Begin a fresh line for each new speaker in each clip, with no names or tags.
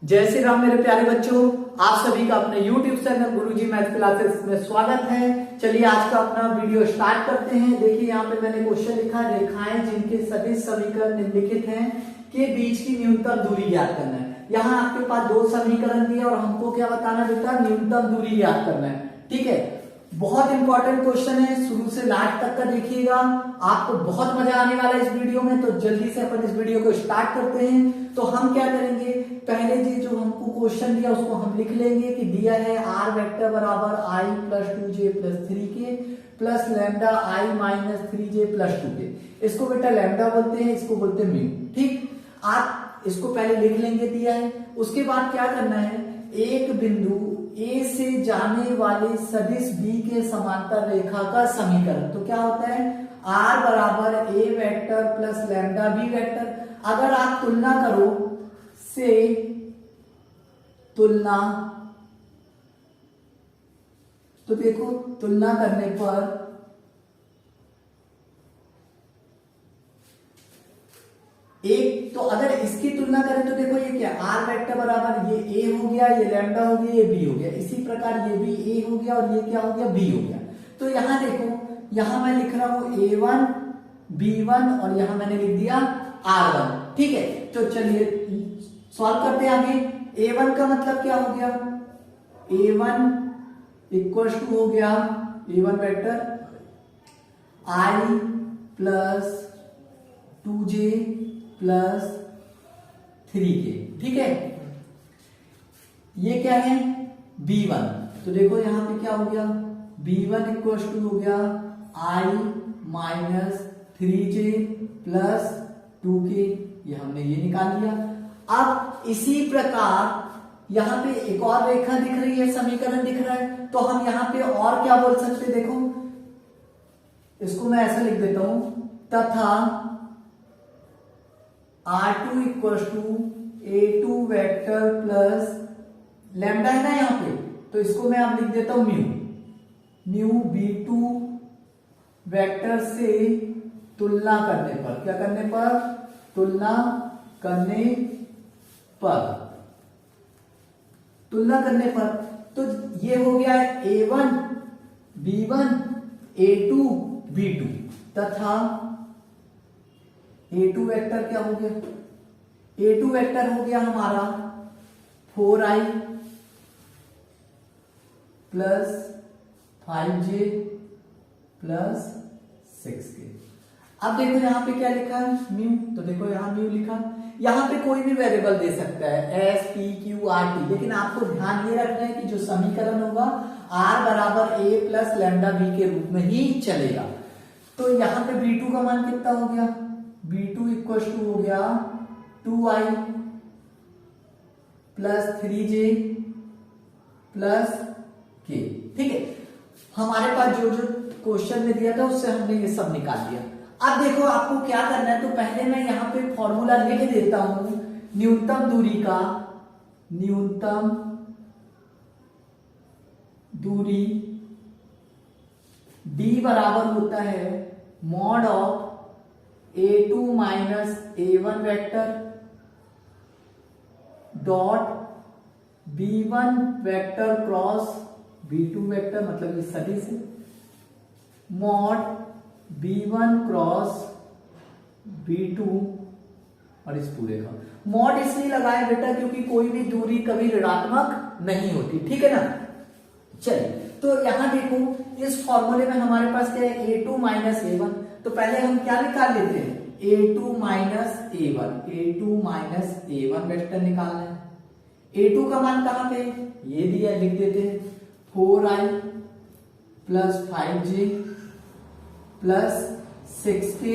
जय श्री राम मेरे प्यारे बच्चों, आप सभी का अपने YouTube चैनल गुरुजी मैथ क्लासेस में स्वागत है। चलिए आज का अपना वीडियो स्टार्ट करते हैं। देखिए यहाँ पे मैंने क्वेश्चन लिखा, रेखाएं जिनके सदिश समीकरण निम्नलिखित हैं के बीच की न्यूनतम दूरी ज्ञात करना है। यहाँ आपके पास दो समीकरण दिए और हमको क्या बताना बेटा, न्यूनतम दूरी ज्ञात करना है। ठीक है, बहुत इंपॉर्टेंट क्वेश्चन है, शुरू से लास्ट तक का देखिएगा, आपको बहुत मजा आने वाला है इस वीडियो में। तो जल्दी से अपन इस वीडियो को स्टार्ट करते हैं। तो हम क्या करेंगे, पहले जी जो हमको क्वेश्चन दिया उसको हम लिख लेंगे कि दिया है आर वेक्टर बराबर आई प्लस 2जे plus 3k plus lambda i minus 3j plus 2k। इसको बेटा लैम्डा बोलते हैं, इसको बोलते हैं म्यू। ठीक, आप इसको पहले लिख लेंगे, दिया है। उसके बाद क्या करना है, एक बिंदु ए से जाने वाले सदिश बी के समांतर रेखा का समीकरण। तो क्या होता है, आर बराबर A vector plus lambda B vector. अगर आप तुलना करो से तुलना, तो देखो तुलना करने पर एक, तो अगर इसकी तुलना करें तो देखो ये क्या, आर वेक्टर बराबर ये ए हो गया, ये लैम्डा हो गया, ये बी हो गया। इसी प्रकार ये भी ए हो गया और ये क्या हो गया, बी हो गया। तो यहां देखो, यहां मैं लिख रहा हूं a1 b1 और यहां मैंने लिख दिया r1। ठीक है, तो चलिए सॉल्व करते हैं आगे। a1 का मतलब क्या हो गया, a1 इक्वल टू हो गया a1 vector i plus 2j plus 3k। ठीक है, ये क्या है b1। तो देखो यहां पे क्या हो गया, b1 इक्वल टू हो गया i minus 3j plus 2k। ये हमने ये निकाल लिया। अब इसी प्रकार यहां पे एक और रेखा दिख रही है, समीकरण दिख रहा है, तो हम यहां पे और क्या बोल सकते, देखो इसको मैं ऐसा लिख देता हूं, तथा R2 equal to A2 vector plus lambda है ना यहाँ पे, तो इसको मैं अब लिख देता हूं म्यू B2 वेक्टर से तुलना करने पर, क्या करने पर, तुलना करने पर, तुलना करने पर। तो ये हो गया A1 B1 A2 B2 तथा A2 वेक्टर क्या हो गया, A2 वेक्टर हो गया हमारा 4i plus 5j plus 6k। अब देखो यहां पे क्या लिखा है, म्यू। तो देखो यहां म्यू लिखा, यहां पे कोई भी वेरिएबल दे सकता है, S P Q R T, लेकिन आपको ध्यान ये रखना है कि जो समीकरण होगा आर बराबर ए प्लस लैम्डा बी के रूप में ही चलेगा। तो यहां पे B2 का मान कितना हो गया, B2 इक्वल टू हो गया 2i plus 3j plus k। ठीक है, हमारे पास जो जो क्वेश्चन में दिया था उससे हमने ये सब निकाल दिया। अब देखो आपको क्या करना है, तो पहले मैं यहां पे फॉर्मूला लिख देता हूं न्यूनतम दूरी का। न्यूनतम दूरी d बराबर होता है mod of A2 minus A1 vector dot B1 vector cross B2 vector, मतलब ये सदिश है, मॉड B1 क्रॉस B2 और इस पूरे का मॉड इसलिए लगाया बेटा क्योंकि कोई भी दूरी कभी ऋणात्मक नहीं होती। ठीक है ना, चलिए तो यहां देखो इस फॉर्मूले में हमारे पास क्या है, A2 माइनस A1। तो पहले हम क्या निकाल लेते हैं, A2 minus A1, A2 minus A1 vector निकालना है। A2 का मान कहां पे, ये दिया, लिख देते हैं 4i plus 5j plus 6k,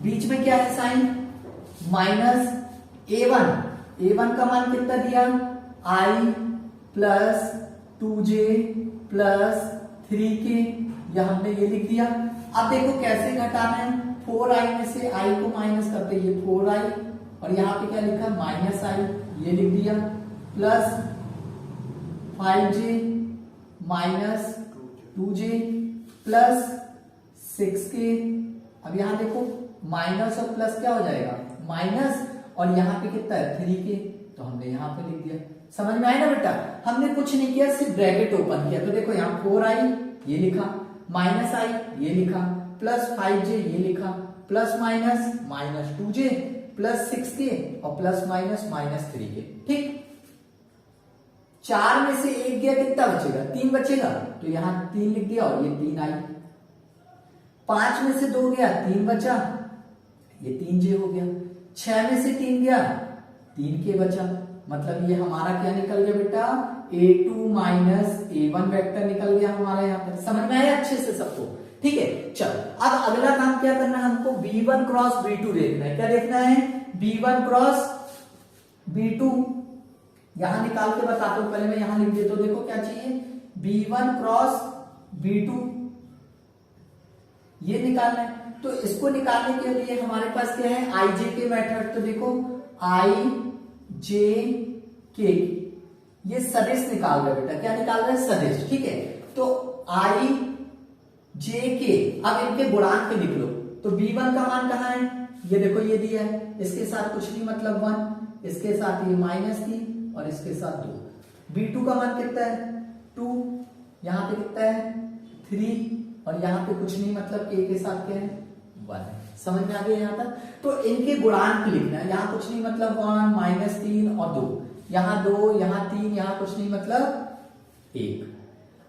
बीच में क्या है साइन, माइनस A1 का मान कितना दिया, i plus 2j plus 3k, यह हमने ये लिख दिया। अब देखो कैसे घटाना है, 4i में से i को माइनस करते, ये 4i और यहां पे क्या लिखा, माइनस i, ये लिख दिया, plus 5j minus 2j plus 6k। अब यहां देखो माइनस और प्लस क्या हो जाएगा, माइनस और यहाँ पे कितना है 3k, तो हमने यहाँ पे लिख दिया। समझ में आया ना बेटा, हमने कुछ नहीं किया, सिर्फ ब्रैकेट ओपन किया। तो देखो यहाँ 4i ये लिखा, माइनस i ये लिखा, प्लस 5j ये लिखा, plus minus minus 2j plus 6k और प्लस माइनस माइनस 3k। ठीक, 4 में से 1 गया, कितना बचेगा 3 बचेगा, तो यहाँ 3 लिख दिया और ये 3i। 5 में से 2 गया, 3 बचा, ये 3j हो गया। 6 में से 3 गया, 3k बचा, मतलब ये हमारा क्या निकल गया बेटा, a2 माइनस a1 वेक्टर निकल गया हमारा यहाँ पर। समझ में आया अच्छे से सबको? ठीक है, चलो अब अगला काम क्या करना है हमको, b1 क्रॉस b2 देखना है। क्या देखना है, b1 क्रॉस b2। यहां निकाल के बताता हूं, पहले मैं यहां लिख देता हूं। देखो क्या चाहिए, b1 क्रॉस b2 ये निकालना है। तो इसको निकालने के लिए हमारे पास क्या है, आई जे के मेथड। तो देखो आई जे के, ये सदिश निकाल रहे बेटा। क्या निकाल रहे हैं, सदिश। ठीक है, तो आई जे के, अब इनके गुणांक लिख लो। तो b1 का मान कहाँ है, ये देखो ये दिया है, इसके साथ कुछ नहीं मतलब 1, इसके साथ ये -3 और इसके साथ 2। b2 का मान कितना है 2, यहाँ पे कितना है 3 और यहाँ पे कुछ नहीं मतलब k के साथ क्या है 1। समझ में आ गया यहाँ तक? तो इनके गुणांक लिखना है, यहाँ कुछ नहीं मतलब 1, -3 और 2, यहाँ 2, यहाँ 3, यहाँ कुछ नहीं मतलब 1।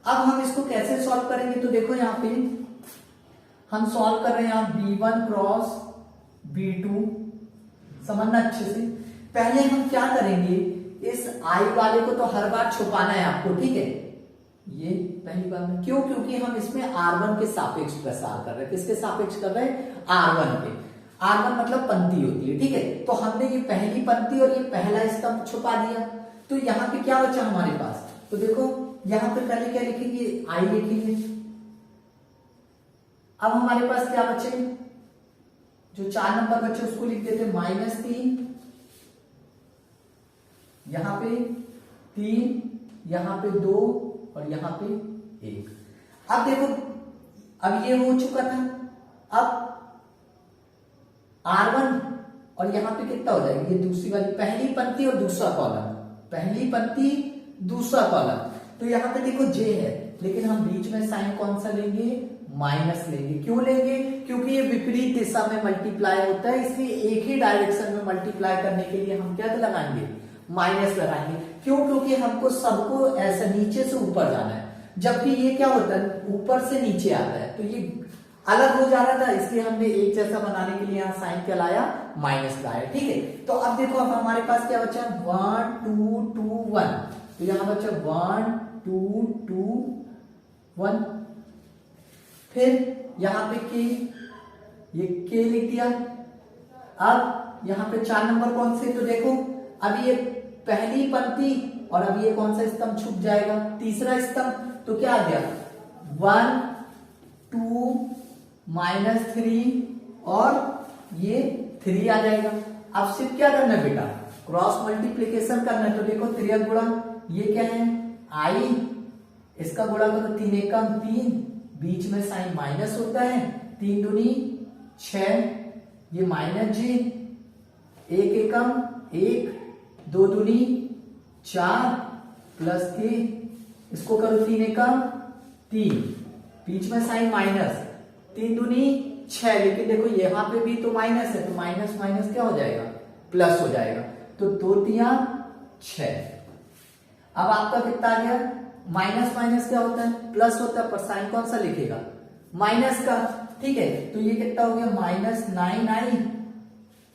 अब हम इसको कैसे सॉल्व करेंगे, तो देखो यहाँ पे हम सॉल्व कर रहे हैं यहाँ b1 क्रॉस b2। समझना अच्छे से, पहले हम क्या करेंगे, इस i वाले को तो हर बार छुपाना है आपको। ठीक है, ये पहली बात है। क्यों, क्योंकि हम इसमें r1 के सापेक्ष प्रसार कर रहे हैं। किसके सापेक्ष कर रहे हैं, r1 के। r1 मतलब पंक्ति होती है। ठीक है, तो हमने ये पहली पंक्ति और ये पहला स्तंभ छुपा दिया। तो यहाँ पे क्या बचा हमारे पास, तो देखो यहाँ पे पहले क्या लिखेंगे, i लिखेंगे। अब हमारे पास क्या बचे, जो 4 नंबर बचे उसको लिख देते -3, यहाँ पे 3, यहाँ पे 2 और यहाँ पे 1। अब देखो, अब ये हो चुका था। अब r1 और यहाँ पे कितना हो जाएगा, ये दूसरी वाली पहली पंक्ति और दूसरा कॉलम, पहली पंक्ति दूसरा कॉलम। तो यहाँ पे देखो j है, लेकिन हम बीच में साइन कौन सा लेंगे, माइनस लेंगे। क्यों लेंगे, क्योंकि ये विपरीत दिशा में मल्टीप्लाई होता है, इसलिए एक ही डायरेक्शन में मल्टीप्लाई करने के लिए हम क्या लगाएंगे, माइनस लगाएंगे। क्यों, क्योंकि हमको सबको ऐसा नीचे से ऊपर जाना है, जबकि ये क्या होता है ऊपर से नीचे आता है, तो ये अलग हो जा रहा था, इसलिए हमने एक जैसा बनाने के लिए यहाँ साइन क्या लाया, माइनस लाया। ठीक है, तो अब देखो अब हमारे पास क्या बचा, 1 2 2 1। तो यहाँ बचा 1 2 2 1। फिर यहाँ पे के, ये के लिख दिया। अब यहाँ पे 4 नंबर कौन से, तो देखो अब ये पहली पंक्ति और अब ये कौन सा स्तंभ छुप जाएगा, तीसरा स्तंभ। तो क्या आ गया 1 2 -3 और ये 3 आ जाएगा। अब सिर्फ क्या करना है बेटा, क्रॉस मल्टीप्लीकेशन करना है। तो देखो 3 गुणा, ये क्या है i, इसका गुणा करो 3 एकम 3, बीच में साइन माइनस होता है, 3 दूनी 6, ये -j, 1 एकम 1, 2 दूनी 4 प्लस के, इसको करो 3 एकम 3, बीच में साइन माइनस, 3 दूनी 6, लेकिन देखो यहाँ पे भी तो माइनस है, तो माइनस माइनस क्या हो जाएगा, प्लस हो जाएगा। तो 2 3 6। अब आपका कितना आ गया, माइनस माइनस क्या होता है, प्लस होता है, पर साइन कौन सा लिखेगा, माइनस का। ठीक है, तो ये कितना हो गया -9i,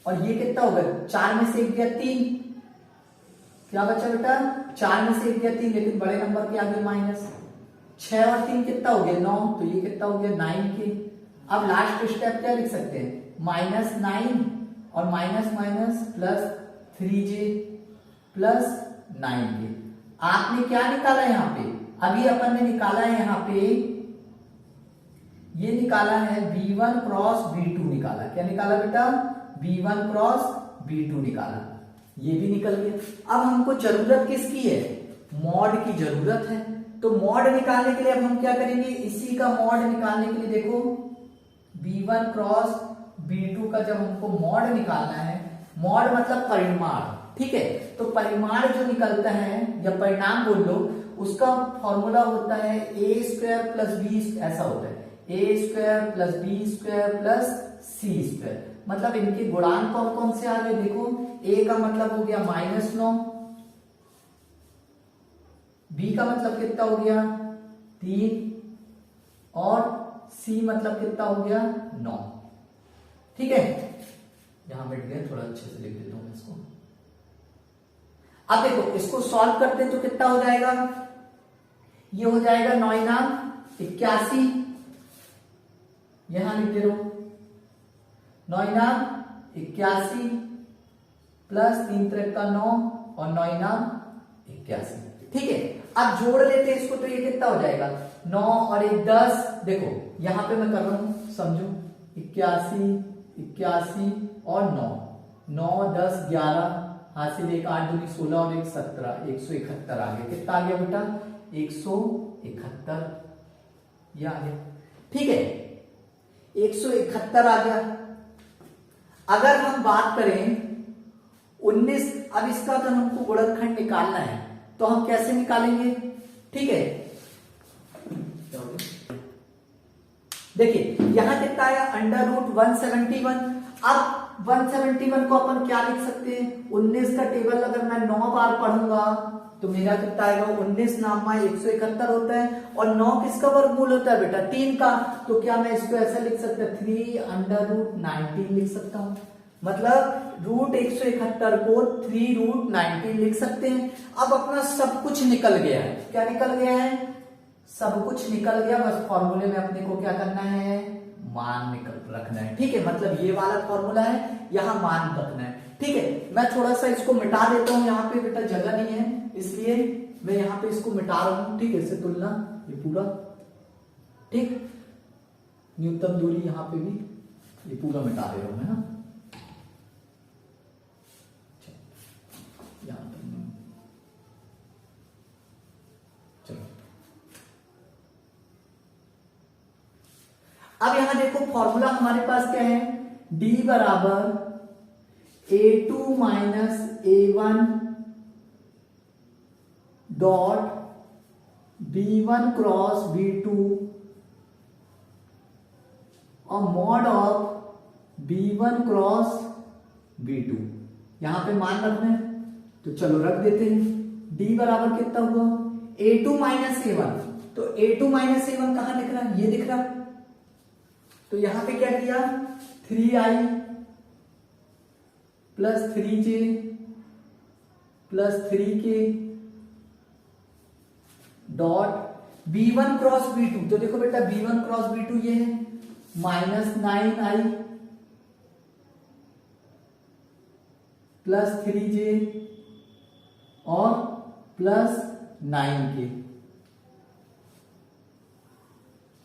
और ये कितना हो गया, 4 में से 1 गया 3, क्या बचा बेटा, 4 में से 1 गया 3, लेकिन बड़े नंबर के आगे माइनस, 6 और 3 कितना हो गया 9, तो ये कितना हो गया 9k। अब लास्ट स्टेप क्या लिख सकते हैं, -9 और minus minus plus 3j plus 9k। आपने क्या निकाला यहाँ पे, अभी अपन ने निकाला है यहाँ पे, ये निकाला है b1 क्रॉस b2 निकाला। क्या निकाला बेटा, b1 क्रॉस b2 निकाला, ये भी निकल गया। अब हमको जरूरत किसकी है, मॉड की जरूरत है। तो मॉड निकालने के लिए अब हम क्या करेंगे, इसी का मॉड निकालने के लिए देखो b1 क्रॉस b2 का जब हमको मॉड निकालना है, मॉड मतलब परिमाण, ठीक है। तो परिमाण जो निकलता है या परिणाम बोल लो, उसका फॉर्मूला होता है ए स्क्वायर प्लस बी, ऐसा होता है A square plus B square plus C square. मतलब इनके गुणांक कौन कौन से आ गए देखो, ए का मतलब हो गया -9, बी का मतलब कितना हो गया 3, और सी मतलब कितना हो गया 9, ठीक है। यहां बैठ गया, थोड़ा अच्छे से लिख देता हूं इसको। अब देखो इसको सॉल्व करते हैं तो कितना हो जाएगा, ये हो जाएगा 9 81, यहां लिख दे रहा हूं 9 81 प्लस 3 3 का 9 और 9 81, ठीक है। अब जोड़ लेते हैं इसको तो ये कितना हो जाएगा 9 और 1 10। देखो यहां पे मैं कर रहा हूं, समझो 81 81 और 9 9 10 11 हासिल 1 8 दूनी 16 और 1 17 171 आ गया। कितना आ गया बेटा 171, ये आ गया, ठीक है 171 आ गया। अगर हम बात करें 19, अब इसका तो हमको गुणनखंड निकालना है तो हम कैसे निकालेंगे, ठीक है। देखिए यहां कितना आया √171। अब 171 को अपन क्या लिख सकते हैं, 19 का टेबल अगर मैं 9 बार पढ़ूंगा तो मेरा कितना आएगा 19 नामा 171 होता है, और 9 किसका वर्गमूल होता है बेटा 3 का। तो क्या मैं इसको ऐसा लिख सकता 3√19 लिख सकता हूं, मतलब √171 को 3√19 लिख सकते हैं। अब अपना सब कुछ निकल गया है, क्या निकल गया है, सब कुछ निकल गया। बस फॉर्मूले में अपने को क्या करना है, मान निकल रखना है, ठीक है। मतलब ये वाला फॉर्मूला है, यहां मान रखना है, ठीक है। मैं थोड़ा सा इसको मिटा देता हूं, यहाँ पे बेटा जगह नहीं है इसलिए मैं यहाँ पे इसको मिटा रहा हूं, ठीक है। इससे तुलना ये पूरा, ठीक, न्यूनतम दूरी यहाँ पे भी ये पूरा मिटा दे रहा हूं, है ना। अब यहां देखो फॉर्मूला हमारे पास क्या है, D बराबर A2 minus A1 dot B1 cross B2 और mod of B1 cross B2। यहां पे मान रखना है तो चलो रख देते हैं। D बराबर कितना हुआ A2 माइनस A1, तो A2 माइनस A1 कहां दिख रहा है, ये दिख रहा है। तो यहां पे क्या किया 3i plus 3j plus 3k dot B1 cross B2। तो देखो बेटा B1 क्रॉस B2 ये है -9i प्लस 3j और plus 9k।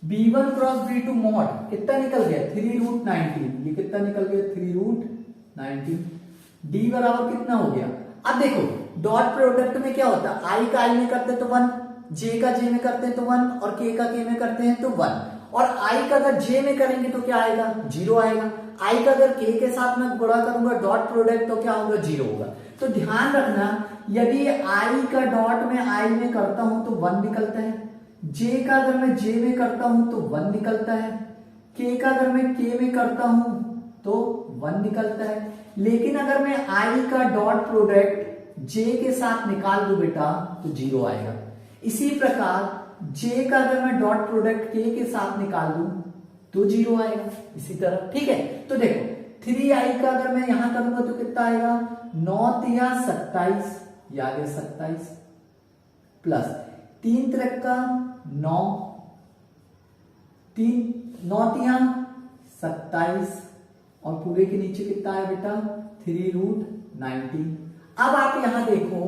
B1 cross B2 mod कितना निकल गया 3√19, ये कितना निकल गया 3√19। D बराबर कितना हो गया, अब देखो डॉट प्रोडक्ट में क्या होता है, I का I में करते तो 1, J का J में करते हैं तो 1 और K का K में करते हैं तो 1, और I का अगर J में करेंगे तो क्या आएगा 0 आएगा। I का अगर K के साथ में गुणा करूंगा डॉट प्रोडक्ट तो क्या होगा 0 होगा। तो ध्यान रखना यदि I का डॉट में I में करता हूं तो 1 निकलता है, J का अगर मैं J में करता हूं तो 1 निकलता है, K का अगर मैं K में करता हूं तो 1 निकलता है। लेकिन अगर मैं I का डॉट प्रोडक्ट J के साथ निकाल दूं बेटा तो 0 आएगा। इसी प्रकार J का अगर मैं डॉट प्रोडक्ट K के साथ निकाल दूं तो 0 आएगा इसी तरह, ठीक है। तो देखो 3i का अगर मैं यहां करूंगा तो कितना आएगा 9 तिया 27, ये आ गया 27 प्लस 3 त्रिक का 9, 9 तिया 27 और पूरे के नीचे कितना है बेटा 3√19। अब आप यहां देखो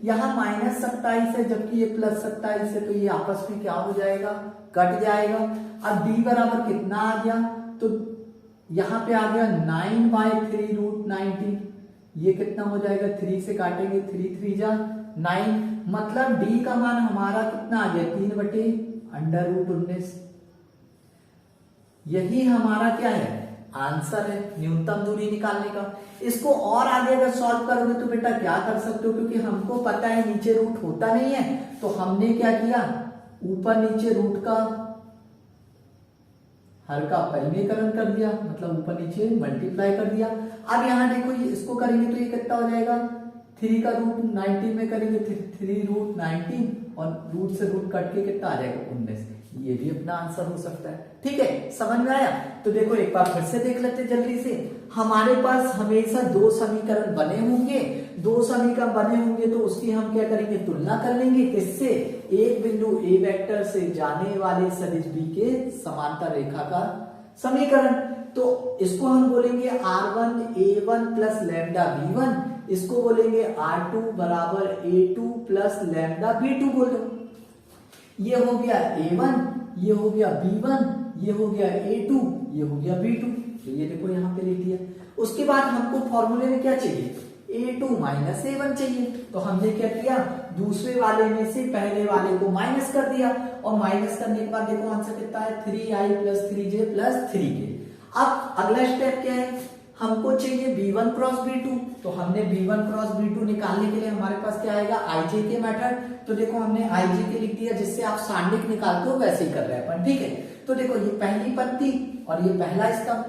यहां -27 है जबकि ये +27 है, तो ये आपस में क्या हो जाएगा कट जाएगा। अब D बराबर कितना आ गया, तो यहां पे आ गया 9/3√19, ये कितना हो जाएगा 3 से काटेंगे 3 3 जा 9, मतलब D का मान हमारा कितना आ गया 3/√19। यही हमारा क्या है आंसर है न्यूनतम दूरी निकालने का। इसको और आगे अगर सॉल्व करोगे तो बेटा क्या कर सकते हो, क्योंकि हमको पता है नीचे रूट होता नहीं है, तो हमने क्या किया, ऊपर नीचे रूट का हर का परिमेयकरण कर दिया, मतलब ऊपर नीचे मल्टीप्लाई कर दिया। अब यहाँ देखो इसको करेंगे तो ये कितना हो जाएगा, 3 का रूट 19 में करेंगे 3 रूट 19 और रूट से रूट कट के कितना आ जाएगा 19। ये भी अपना आंसर हो सकता है। ठीक है, समझ में आया। तो देखो एक बार फिर से देख लेते जल्दी से। हमारे पास हमेशा दो समीकरण बने होंगे, दो समीकरण बने होंगे तो उसकी हम क्या करेंगे, तुलना कर लेंगे किससे, एक बिंदु ए वेक्टर से जाने वाले सदिश बी के समांतर रेखा का समीकरण। तो इसको हम बोलेंगे R1 A1 plus lambda B1, इसको बोलेंगे R2 बराबर A2 प्लस लैम्डा B2 बोलो। ये हो गया A1, ये हो गया B1, ये हो गया A2, ये हो गया B2। तो ये देखो यहाँ पे लिख दिया। उसके बाद हमको फॉर्मूले में क्या चाहिए, A2 माइनस A1 चाहिए। तो हमने क्या किया, दूसरे वाले में से पहले वाले को माइनस कर दिया, और माइनस करने के बाद देखो आंसर कितना है, 3i plus 3j plus 3k। अब अगला स्टेप क्या है, हमको चाहिए B1 क्रॉस B2। तो हमने B1 क्रॉस B2 निकालने के लिए हमारे पास क्या आएगा, IJ मेथड। तो देखो हमने IJ लिख दिया, जिससे आप सांडिक निकालते हो वैसे ही कर रहे हैं अपन। ठीक है, तो देखो ये पहली पंक्ति और ये पहला स्तंभ,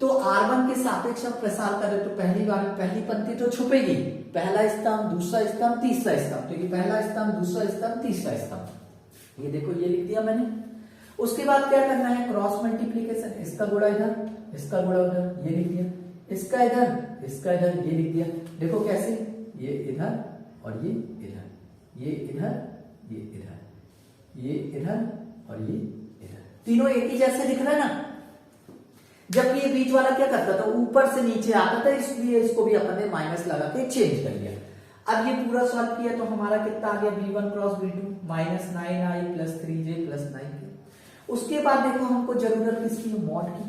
तो R1 के सापेक्ष आप प्रसार करें तो पहली बार में पहली पंक्ति तो छुपेगी, पहला स्तंभ, दूसरा स्तंभ, तीसरा स्तंभ। तो ये पहला स्तंभ, दूसरा स्तंभ, तीसरा स्तंभ, ये देखो ये लिख दिया मैंने। उसके बाद क्या करना है, क्रॉस मल्टीप्लीकेशन, इसका गुणा इधर, इसका गुणा उधर, ये लिख दिया, इसका इधर, इसका इधर, ये लिख दिया। देखो कैसे, ये इधर और ये इधर, ये इधर, ये इधर, ये इधर और ये इधर, तीनों एक ही जैसे दिख रहा है ना। जबकि ये बीच वाला क्या करता था, ऊपर से नीचे आता था, इसलिए इसको भी अपन ने माइनस लगा के चेंज कर लिया। अब ये पूरा सॉल्व किया तो हमारा कितना आ गया, B1 cross B2 minus 9i plus 3j plus 9k। उसके बाद देखो हमको जरूरत किसकी, मॉड की,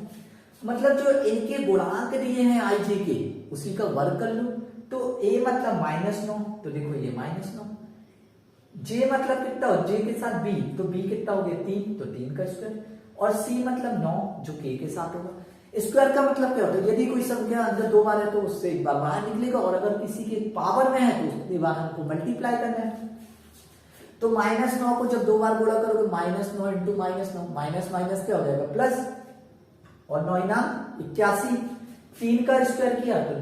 मतलब जो इनके गुणांक दिए हैं IJ के उसी का वर्ग कर लो। तो A मतलब -9, तो देखो ये -9, J मतलब कितना हो, J के साथ B, तो B कितना हो गया 3, तो 3 का स्क्वायर, और C मतलब 9 जो K के साथ होगा। स्क्वायर का मतलब क्या होता है, यदि कोई संख्या अंदर 2 बार है तो उससे एक बार बाहर निकलेगा, और अगर किसी के पावर में है तो उसके बाद हमको मल्टीप्लाई करना है। तो -9 को जब 2 बार गुणा करोगे, -9 इंटू -9, माइनस माइनस क्या हो जाएगा प्लस, और 9 81, 3 का स्क्वायर किया तो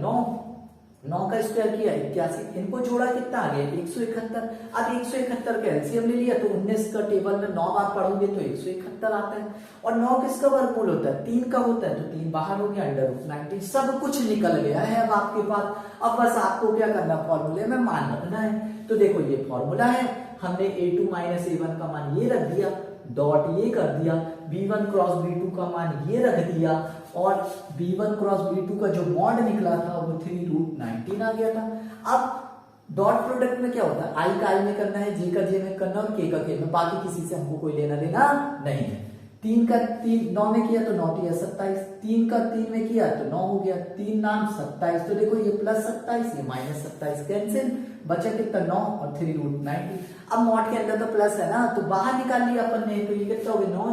9 का स्क्वायर किया 81, इनको जोड़ा कितना आ गया 171। अब 171 का एलसीएम ले लिया तो 19 का टेबल में 9 बार पढ़ोगे तो 171 आता है, और 9 किसका वर्गमूल होता है, 3 का होता है, तो 3 बाहर हो गया, √90। सब कुछ निकल गया है अब आपके पास। अब बस आपको क्या करना, फॉर्मूले में मान रखना है। तो देखो ये फॉर्मूला है, हमने A2 माइनस A1 का मान ये रख दिया, डॉट ये कर दिया, B1 क्रॉस B2 का मान ये रख दिया, और B1 क्रॉस B2 का जो मॉड निकला था वो 3√19 आ गया था। अब डॉट प्रोडक्ट में क्या होता है, I का I में करना है, J का J में करना है, और K का K में, बाकी किसी से हमको कोई लेना देना नहीं है। 3 का 3 9 में किया तो 9 3 27, 3 का 3 में किया तो 9 हो गया, 3 9 27। तो देखो ये प्लस 27, ये माइनस 27 कैंसिल, बचा कितना 9 और 3√90। अब मॉड के अंदर तो प्लस है ना, तो बाहर निकाल लिया अपन ने, तो ये कितना हो गया 9,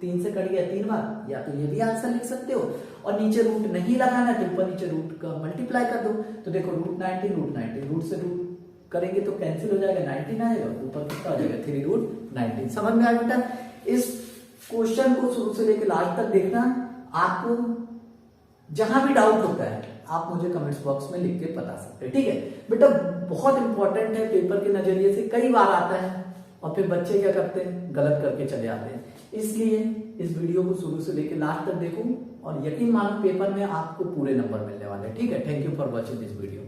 3 से कट गया 3 बार, या तो ये भी आंसर लिख सकते हो। और नीचे रूट नहीं लगाना तो ऊपर नीचे रूट का मल्टीप्लाई कर दो। तो देखो √90 रूट से रूट करेंगे तो कैंसिल हो जाएगा, 19 आएगा, ऊपर कितना हो जाएगा 3√19। समझ में आया बेटा। इस क्वेश्चन को शुरू से लेकर लास्ट तक देखना। आपको जहां भी डाउट होता है आप मुझे कमेंट्स बॉक्स में लिख के बता सकते हैं, ठीक है बेटा। बहुत इंपॉर्टेंट है, पेपर के नजरिए से कई बार आता है और फिर बच्चे क्या करते हैं, गलत करके चले आते हैं। इसलिए इस वीडियो को शुरू से लेकर लास्ट तक देखो, और यकीन मानो पेपर में आपको पूरे नंबर मिलने वाले हैं, ठीक है। Thank you for watching this video.